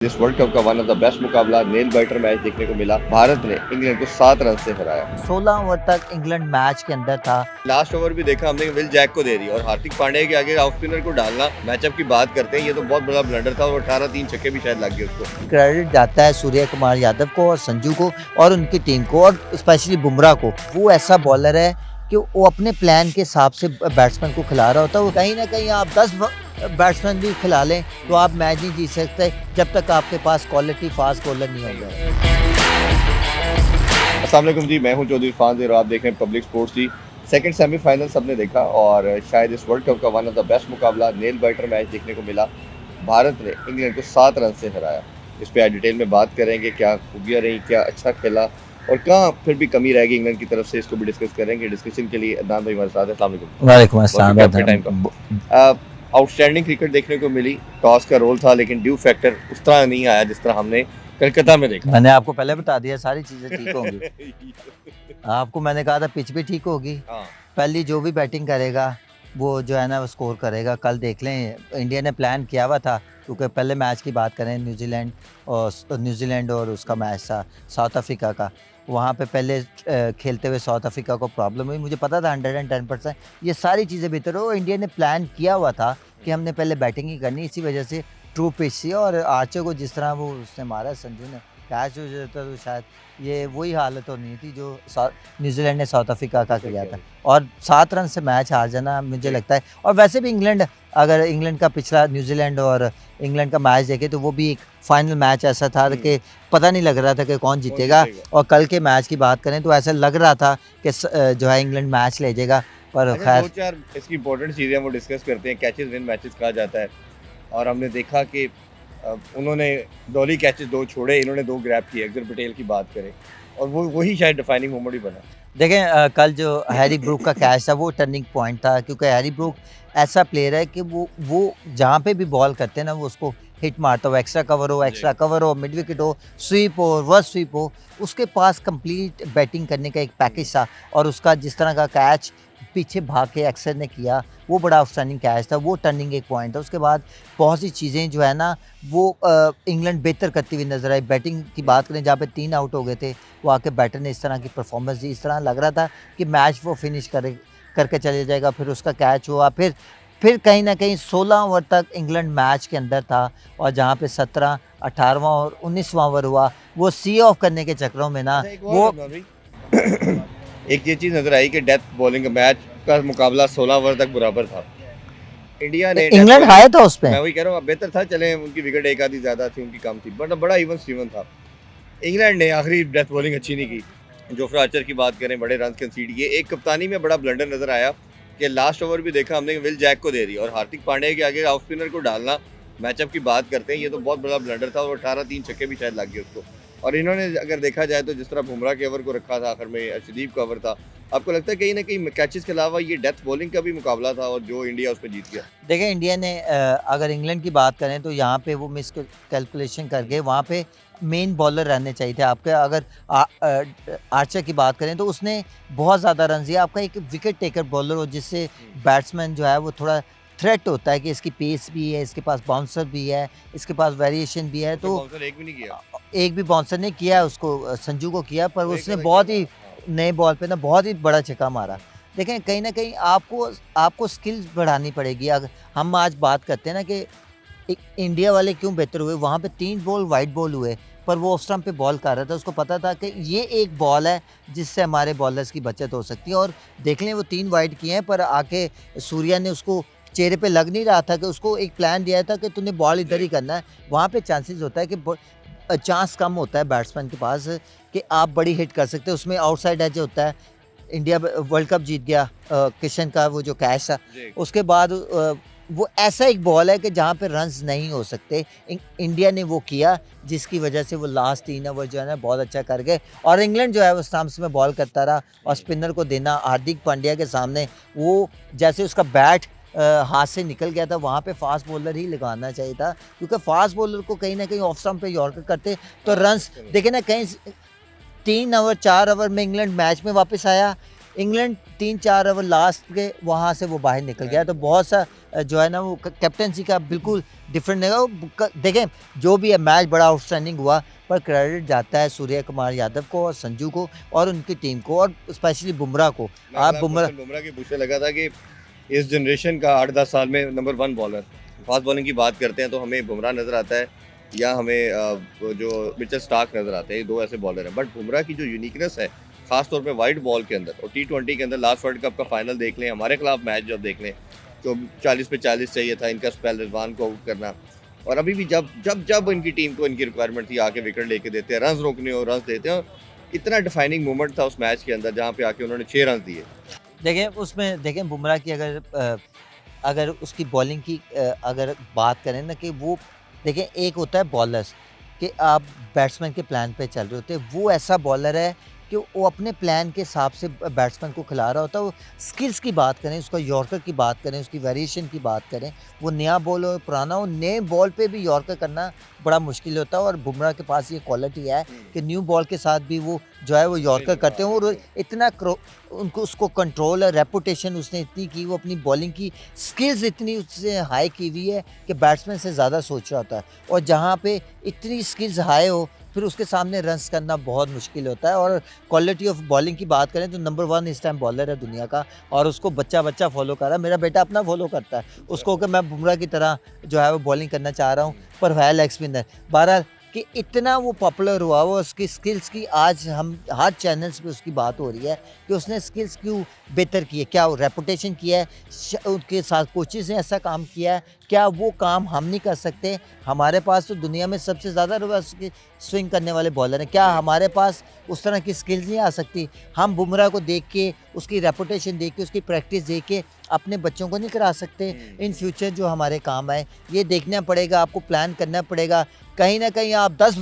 इस world cup का one of the best मुकाबला नेल बाइटर मैच देखने को मिला। भारत ने इंग्लैंड को 7 रन से हराया। 16 ओवर तक इंग्लैंड मैच के अंदर था। लास्ट ओवर भी देखा हमने विल जैक को दे दी और हार्दिक पांड्या के आगे ऑफ स्पिनर को डालना। मैचअप की बात करते हैं, ये तो बहुत बड़ा ब्लंडर था और 18 3 छक्के भी शायद लग गए उसको। क्रेडिट जाता है सूर्य कुमार यादव को और संजू को और उनकी टीम को और स्पेशली बुमराह को। वो ऐसा बॉलर है कि वो अपने प्लान के हिसाब से बैट्समैन को खिला रहा होता है। वो कहीं ना कहीं आप 10 बैट्समैन भी खिला लें तो आप मैच नहीं जीत सकते जब तक आपके पास क्वालिटी फास्ट बॉलर नहीं होगा। अस्सलाम वालेकुम जी, मैं हूं चौधरी इरफान ज़ेर और आप देख रहे हैं पब्लिक स्पोर्ट्स जी। सेकंड सेमीफाइनल सबने देखा और शायद इस वर्ल्ड कप का वन ऑफ द बेस्ट मुकाबला नेल बाइटर मैच देखने को मिला। भारत ने इंग्लैंड को 7 रन से हराया। इस पर आज डिटेल में बात करेंगे, क्या खूबियाँ रही, क्या अच्छा खेला और कहाँ फिर भी कमी रहेगी इंग्लैंड की तरफ से, इसको भी डिस्कस करेंगे। डिस्कशन के लिए अदनान भाई हमारे साथ हैं। अस्सलाम वालेकुम। वालेकुम अस्सलाम। आपके टाइम का आउटस्टैंडिंग क्रिकेट देखने को मिली। टॉस का रोल था लेकिन ड्यू फैक्टर उस तरह नहीं आया जिस तरह हमने कलकत्ता में देखा। मैंने आपको पहले बता दिया सारी चीज़ें ठीक होंगी। आपको मैंने कहा था पिच भी ठीक होगी। हाँ, पहली जो भी बैटिंग करेगा वो जो है ना वो स्कोर करेगा। कल देख लें, इंडिया ने प्लान किया हुआ था क्योंकि पहले मैच की बात करें न्यूजीलैंड और उसका मैच था साउथ अफ्रीका का। वहाँ पे पहले खेलते हुए साउथ अफ्रीका को प्रॉब्लम हुई। मुझे पता था 110% ये सारी चीज़ें बेहतर हो। इंडिया ने प्लान किया हुआ था कि हमने पहले बैटिंग ही करनी, इसी वजह से ट्रू पिच थी। और आर्चर को जिस तरह वो उसने मारा संजू ने, कैच हो जाता तो शायद ये वही हालत होनी थी जो न्यूजीलैंड ने साउथ अफ्रीका का किया था। और 7 रन से मैच हार जाना मुझे लगता है। और वैसे भी अगर इंग्लैंड का पिछला न्यूजीलैंड और इंग्लैंड का मैच देखे तो वो भी एक फाइनल मैच ऐसा था कि पता नहीं लग रहा था कि कौन जीतेगा। और कल के मैच की बात करें तो ऐसा लग रहा था कि जो है इंग्लैंड मैच ले जाएगा, पर अच्छा, खैर 2-4 इसकी इंपॉर्टेंट चीज़ें वो डिस्कस करते हैं। कैचेस विन मैचेस कहा जाता है और हमने देखा कि उन्होंने डॉली कैचेस 2 छोड़े, इन्होंने 2 ग्रैब किए। अक्षर पटेल की बात करें और वो वही शायद डिफाइनिंग मोमेंट ही बना। देखें, कल जो हैरी ब्रूक का कैच था वो टर्निंग पॉइंट था क्योंकि हैरी ब्रूक ऐसा प्लेयर है कि वो जहाँ पे भी बॉल करते हैं ना वो उसको हिट मारता हो। एक्स्ट्रा कवर हो, मिड विकेट हो, स्वीप हो, रिवर्स स्वीप हो, उसके पास कंप्लीट बैटिंग करने का एक पैकेज था। और उसका जिस तरह का कैच पीछे भाग के अक्सर ने किया वो बड़ा आउटस्टैंडिंग कैच था। वो टर्निंग एक पॉइंट था। उसके बाद बहुत सी चीज़ें जो है ना वो इंग्लैंड बेहतर करती हुई नजर आई। बैटिंग की बात करें जहाँ पे 3 आउट हो गए थे, वो आके बैटर ने इस तरह की परफॉर्मेंस दी, इस तरह लग रहा था कि मैच वो फिनिश करके चले जाएगा। फिर उसका कैच हुआ, फिर कहीं ना कहीं 16 ओवर तक इंग्लैंड मैच के अंदर था। और जहाँ पे 17, 18वां और 19वां ओवर हुआ वो सी ऑफ करने के चक्करों में ना अच्छा, एक वो और एक ये चीज़ नजर आई कि डेथ बॉलिंग मैच का मुकाबला 16 ओवर तक बराबर था। इंडिया ने डेथ इंग्लैंड बॉलिंग, हाया था उस पे। मैं वही कह रहा हूँ, अब बेहतर था। चले उनकी विकेट एक आधी ज़्यादा थी, उनकी कम थी, बट बड़ा इवन स्टीवन था। इंग्लैंड ने आखिरी डेथ बॉलिंग अच्छी नहीं की। जोफ्रा आर्चर की बात करें, बड़े रन कंसीड किए। एक कप्तानी में बड़ा ब्लंडर नजर आया कि लास्ट ओवर भी देखा हमने विल जैक को दे दी और हार्दिक पांड्या के आगे ऑफ स्पिनर को डालना। मैचअप की बात करते हैं, ये तो बहुत बड़ा ब्लंडर था और 18 3 छक्के भी शायद लग गए उसको। और इन्होंने अगर देखा जाए तो जिस तरह बुमराह के ओवर को रखा था, आखिर में अर्शदीप का ओवर था। आपको लगता है कहीं ना कहीं कैचेस के अलावा ये डेथ बॉलिंग का भी मुकाबला था और जो इंडिया उस पर जीत गया? देखें, इंडिया ने अगर इंग्लैंड की बात करें तो यहाँ पे वो मिस कैलकुलेशन कर गए। वहाँ पे मेन बॉलर रहने चाहिए थे आपके। अगर आर्चर की बात करें तो उसने बहुत ज़्यादा रन दिया। आपका एक विकेट टेकर बॉलर हो जिससे बैट्समैन जो है वो थोड़ा थ्रेट होता है कि इसकी पेस भी है, इसके पास बाउंसर भी है, इसके पास वेरिएशन भी है। उसने तो बाउंसर एक भी नहीं किया। एक भी बाउंसर ने किया उसको, संजू को किया, पर वो एक उसने रन बहुत किया ही था। हाँ। नए बॉल पे ना बहुत ही बड़ा छक्का मारा। देखें, कहीं ना कहीं आपको स्किल्स बढ़ानी पड़ेगी। अगर हम आज बात करते हैं ना कि इंडिया वाले क्यों बेहतर हुए, वहाँ पे 3 बॉल वाइड बॉल हुए पर वो ऑफ स्टंप पे बॉल कर रहा था। उसको पता था कि ये एक बॉल है जिससे हमारे बॉलर्स की बचत हो सकती है। और देख लें वो 3 वाइड किए हैं पर आके सूर्या ने उसको चेहरे पे लग नहीं रहा था कि उसको एक प्लान दिया था कि तूने बॉल इधर ही करना है। वहाँ पे चांसेस होता है कि चांस कम होता है बैट्समैन के पास कि आप बड़ी हिट कर सकते हैं। उसमें आउटसाइड एज होता है। इंडिया वर्ल्ड कप जीत गया, किशन का वो जो कैच था जी। उसके बाद वो ऐसा एक बॉल है कि जहाँ पे रन्स नहीं हो सकते। इंडिया ने वो किया जिसकी वजह से वो लास्ट 3 ओवर जो है ना बहुत अच्छा कर गए। और इंग्लैंड जो है वो स्टंप्स में बॉल करता रहा और स्पिनर को देना हार्दिक पांड्या के सामने वो जैसे उसका बैट हाथ से निकल गया था। वहाँ पे फास्ट बॉलर ही लगाना चाहिए था क्योंकि फास्ट बॉलर को कहीं ना कहीं ऑफ स्टंप पे यॉर्कर करते तो रन्स देखे ना कहीं 3 ओवर 4 ओवर में इंग्लैंड मैच में वापस आया। इंग्लैंड 3-4 ओवर लास्ट के वहाँ से वो बाहर निकल गया, तो बहुत सा जो है ना वो कैप्टनसी का बिल्कुल डिफरेंट है। देखें जो भी है मैच बड़ा आउटस्टैंडिंग हुआ, पर क्रेडिट जाता है सूर्य कुमार यादव को और संजू को और उनकी टीम को और स्पेशली बुमराह को। आप बुमराह के पूछने लगा था कि इस जनरेशन का 8-10 साल में नंबर 1 बॉलर, फास्ट बॉलिंग की बात करते हैं तो हमें बुमराह नज़र आता है या हमें वो जो मिचेल स्टार्क नज़र आते हैं, ये 2 ऐसे बॉलर हैं। बट बुमराह की जो यूनिकनेस है खास तौर पे वाइड बॉल के अंदर और T20 के अंदर, लास्ट वर्ल्ड कप का फाइनल देख लें, हमारे खिलाफ मैच जब देख लें तो 40 पे 40 चाहिए था इनका स्पेल रिजवान को आउट करना, और अभी भी जब जब जब इनकी टीम को इनकी रिक्वायरमेंट थी आके विकेट लेके देते हैं, रन रोकने और रन देते हैं। इतना डिफाइनिंग मोमेंट था उस मैच के अंदर जहाँ पे आके उन्होंने 6 रन दिए। देखें उसमें देखें बुमराह की अगर उसकी बॉलिंग की अगर बात करें ना कि वो देखें, एक होता है बॉलर्स कि आप बैट्समैन के प्लान पे चल रहे होते हैं, वो ऐसा बॉलर है कि वो अपने प्लान के हिसाब से बैट्समैन को खिला रहा होता है। वो स्किल्स की बात करें, उसका यॉर्कर की बात करें, उसकी वेरिएशन की बात करें, वो नया बॉल हो पुराना हो, नए बॉल पे भी यॉर्कर करना बड़ा मुश्किल होता है। और बुमराह के पास ये क्वालिटी है कि न्यू बॉल के साथ भी वो जो है वो यॉर्कर करते हैं और इतना उनको उसको कंट्रोल है, रेपुटेशन उसने इतनी की, वो अपनी बॉलिंग की स्किल्स इतनी उससे हाई की हुई है कि बैट्समैन से ज़्यादा सोच रहा होता है। और जहाँ पे इतनी स्किल्स हाई हो फिर उसके सामने रन्स करना बहुत मुश्किल होता है। और क्वालिटी ऑफ बॉलिंग की बात करें तो नंबर 1 इस टाइम बॉलर है दुनिया का, और उसको बच्चा फॉलो कर रहा है। मेरा बेटा अपना फॉलो करता है उसको कि मैं बुमराह की तरह जो है वो बॉलिंग करना चाह रहा हूँ, पर है लेग स्पिनर। बहरहाल कि इतना वो पॉपुलर हुआ, वो उसकी स्किल्स की आज हम हर चैनल्स पे उसकी बात हो रही है कि उसने स्किल्स क्यों बेहतर की है, क्या वो रेपुटेशन किया है, उनके साथ कोचेस ने ऐसा काम किया है, क्या वो काम हम नहीं कर सकते? हमारे पास तो दुनिया में सबसे ज़्यादा रिवर्स स्विंग करने वाले बॉलर हैं, क्या हमारे पास उस तरह की स्किल्स नहीं आ सकती? हम बुमराह को देख के, उसकी रेपुटेशन देख के, उसकी प्रैक्टिस देख के अपने बच्चों को नहीं करा सकते? इन फ्यूचर जो हमारे काम आए ये देखना पड़ेगा, आपको प्लान करना पड़ेगा। कहीं ना कहीं आप 10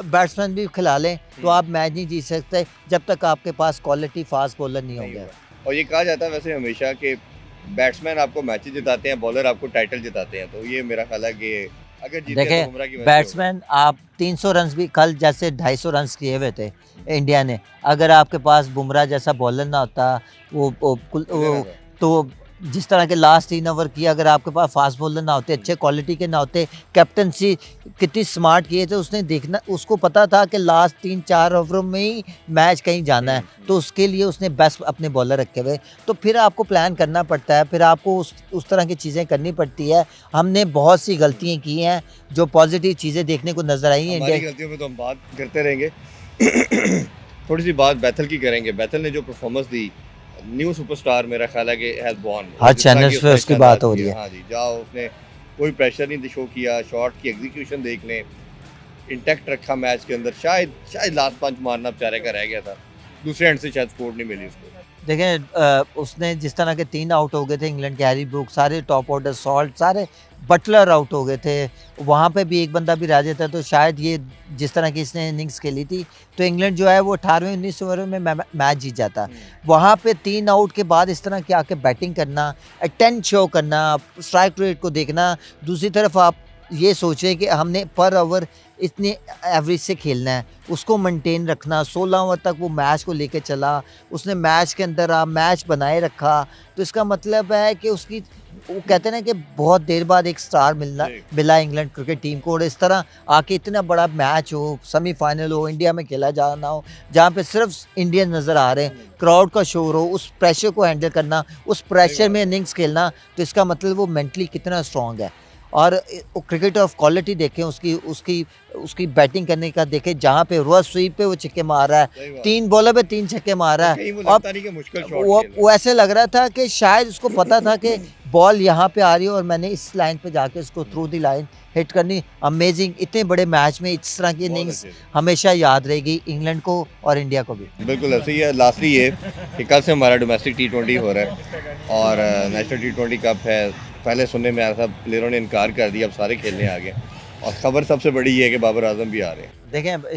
बैट्समैन भी खिला लें तो आप मैच नहीं जीत सकते जब तक आपके पास क्वालिटी फास्ट बॉलर नहीं होंगे। और ये कहा जाता है वैसे हमेशा कि बैट्समैन आपको मैचेस जिताते हैं, बॉलर आपको टाइटल जिताते हैं, तो ये मेरा ख्याल है कि अगर जीते हैं तो बुमराह की देखें वजह से बैट्समैन आप 300 रन भी कल जैसे 250 रन किए हुए थे इंडिया ने, अगर आपके पास बुमराह जैसा बॉलर ना होता वो तो जिस तरह के लास्ट 3 ओवर किए, अगर आपके पास फास्ट बॉलर ना होते, अच्छे क्वालिटी के ना होते, कैप्टनसी कितनी स्मार्ट किए थे उसने, देखना उसको पता था कि लास्ट 3-4 ओवरों में ही मैच कहीं जाना है, तो उसके लिए उसने बेस्ट अपने बॉलर रखे हुए। तो फिर आपको प्लान करना पड़ता है, फिर आपको उस तरह की चीज़ें करनी पड़ती है। हमने बहुत सी गलतियाँ की हैं जो पॉजिटिव चीज़ें देखने को नजर आई हैं। हमारी गलतियों पे तो हम बात करते रहेंगे। थोड़ी सी बात बैथल की करेंगे। बैथल ने जो परफॉर्मेंस दी, न्यू सुपरस्टार मेरा ख्याल है कि हैज बॉर्न, हर चैनल्स पे उसकी बात हो रही है। हाँ जी, जाओ, उसने कोई प्रेशर नहीं शो किया, शॉट की एग्जीक्यूशन देख लें, इंटैक्ट रखा मैच के अंदर। शायद लास्ट पंच मारना बेचारे का रह गया था, दूसरे एंड से शायद सपोर्ट नहीं मिली उसको। देखें उसने जिस तरह के 3 आउट हो गए थे इंग्लैंड के, हैरी ब्रूक, सारे टॉप ऑर्डर, सॉल्ट, सारे बटलर आउट हो गए थे, वहाँ पे भी एक बंदा भी रह जाता, तो शायद ये जिस तरह की इसने इनिंग्स खेली थी तो इंग्लैंड जो है वो 18-19 ओवर में मैच जीत जाता। वहाँ पे 3 आउट के बाद इस तरह के आके बैटिंग करना, अटेंट शो करना, स्ट्राइक रेट को देखना, दूसरी तरफ आप ये सोचें कि हमने पर ओवर इतने एवरेज से खेलना है, उसको मेंटेन रखना। 16 ओवर तक वो मैच को लेके चला, उसने मैच के अंदर मैच बनाए रखा, तो इसका मतलब है कि उसकी वो कहते हैं ना कि बहुत देर बाद एक स्टार मिला इंग्लैंड क्रिकेट टीम को। और इस तरह आके इतना बड़ा मैच हो, सेमीफाइनल हो, इंडिया में खेला जाना हो, जहाँ पे सिर्फ इंडियन नज़र आ रहे हैं, क्राउड का शोर हो, उस प्रेशर को हैंडल करना, उस प्रेशर में इनिंग्स खेलना, तो इसका मतलब वो मेंटली कितना स्ट्रॉन्ग है। और क्रिकेट ऑफ क्वालिटी देखें, उसकी बैटिंग करने का देखें, जहाँ पे रिवर्स स्वीप पे वो छक्के मार रहा है, 3 बॉलर पे 3 छक्के मार रहा है। वो ऐसे लग रहा था कि शायद उसको पता था कि बॉल यहाँ पे आ रही है और मैंने इस लाइन पे जाके उसको थ्रू द लाइन हिट करनी। अमेजिंग, इतने बड़े मैच में इस तरह की इनिंग्स हमेशा याद रहेगी इंग्लैंड को और इंडिया को भी। बिल्कुल ऐसे ही है। लास्टली ये कि कल से हमारा डोमेस्टिक T20 हो रहा है और नेशनल T20 कप है। पहले सुनने में आया था प्लेयरों ने इनकार कर दिया, अब सारे खेलने आ गए, और ख़बर सबसे बड़ी ये है कि बाबर आजम भी आ रहे हैं। देखें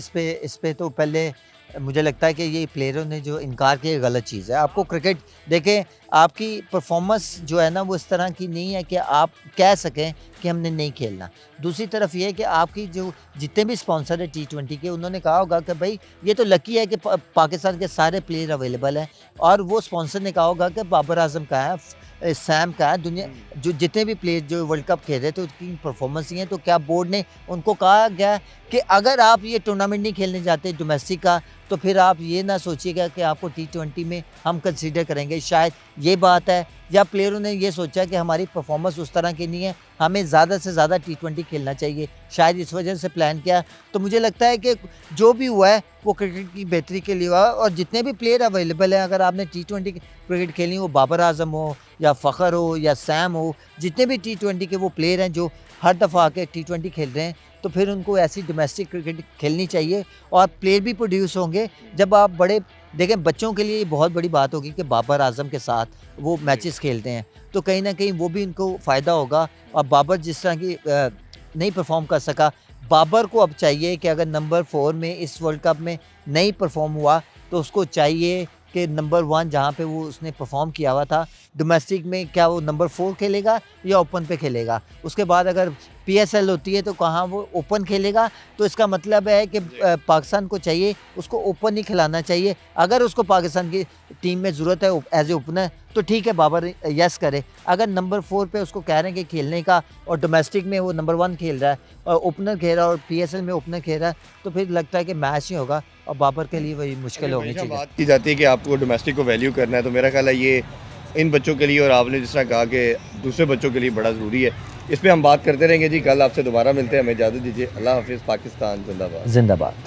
इस पे तो पहले मुझे लगता है कि ये प्लेयरों ने जो इनकार किया गलत चीज़ है। आपको क्रिकेट देखें, आपकी परफॉर्मेंस जो है ना वो इस तरह की नहीं है कि आप कह सकें कि हमने नहीं खेलना। दूसरी तरफ ये है कि आपकी जो जितने भी स्पॉन्सर है T20 के, उन्होंने कहा होगा कि भाई ये तो लकी है कि पाकिस्तान के सारे प्लेयर अवेलेबल हैं, और वो स्पॉन्सर ने कहा होगा कि बाबर आजम का है, सैम का है, दुनिया जो जितने भी प्लेयर जो वर्ल्ड कप खेल रहे थे उसकी परफॉर्मेंस ही है। तो क्या बोर्ड ने उनको कहा गया कि अगर आप ये टूर्नामेंट नहीं खेलने जाते डोमेस्टिक का, तो फिर आप ये ना सोचिएगा कि आपको T20 में हम कंसीडर करेंगे, शायद ये बात है। या प्लेयरों ने ये सोचा कि हमारी परफॉर्मेंस उस तरह की नहीं है, हमें ज़्यादा से ज़्यादा T20 खेलना चाहिए, शायद इस वजह से प्लान किया। तो मुझे लगता है कि जो भी हुआ है वो क्रिकेट की बेहतरी के लिए हुआ, और जितने भी प्लेयर अवेलेबल हैं, अगर आपने T20 क्रिकेट खेलनी हो, बाबर आजम हो या फ़खर हो या सैम हो, जितने भी T20 के वो प्लेयर हैं जो हर दफ़ा आके T20 खेल रहे हैं, तो फिर उनको ऐसी डोमेस्टिक क्रिकेट खेलनी चाहिए और प्लेयर भी प्रोड्यूस होंगे। जब आप बड़े देखें, बच्चों के लिए ये बहुत बड़ी बात होगी कि बाबर आजम के साथ वो मैचेस खेलते हैं, तो कहीं ना कहीं वो भी उनको फ़ायदा होगा। और बाबर जिस तरह की नहीं परफॉर्म कर सका, बाबर को अब चाहिए कि अगर नंबर 4 में इस वर्ल्ड कप में नहीं परफॉर्म हुआ, तो उसको चाहिए कि नंबर 1 जहाँ पे वो उसने परफॉर्म किया हुआ था डोमेस्टिक में, क्या वो नंबर 4 खेलेगा या ओपन पे खेलेगा। उसके बाद अगर PSL होती है तो कहाँ वो ओपन खेलेगा। तो इसका मतलब है कि पाकिस्तान को चाहिए उसको ओपन ही खिलाना चाहिए। अगर उसको पाकिस्तान की टीम में ज़रूरत है एज ए ओपनर, तो ठीक है, बाबर यस करे। अगर नंबर 4 पे उसको कह रहे हैं कि खेलने का, और डोमेस्टिक में वो नंबर 1 खेल रहा है और ओपनर खेल रहा है और PSL में ओपनर खेल रहा है, तो फिर लगता है कि मैच ही होगा और बाबर के लिए वही मुश्किल होगी हमेशा चीज़ें। बात की जाती है कि आपको डोमेस्टिक को वैल्यू करना है, तो मेरा ख्याल है ये इन बच्चों के लिए, और आपने जिस तरह कहा कि दूसरे बच्चों के लिए बड़ा ज़रूरी है। इस पे हम बात करते रहेंगे जी। कल आपसे दोबारा मिलते हैं, हमें इजाज़त दीजिए। अल्लाह हाफिज़। पाकिस्तान जिंदाबाद। जिंदाबाद।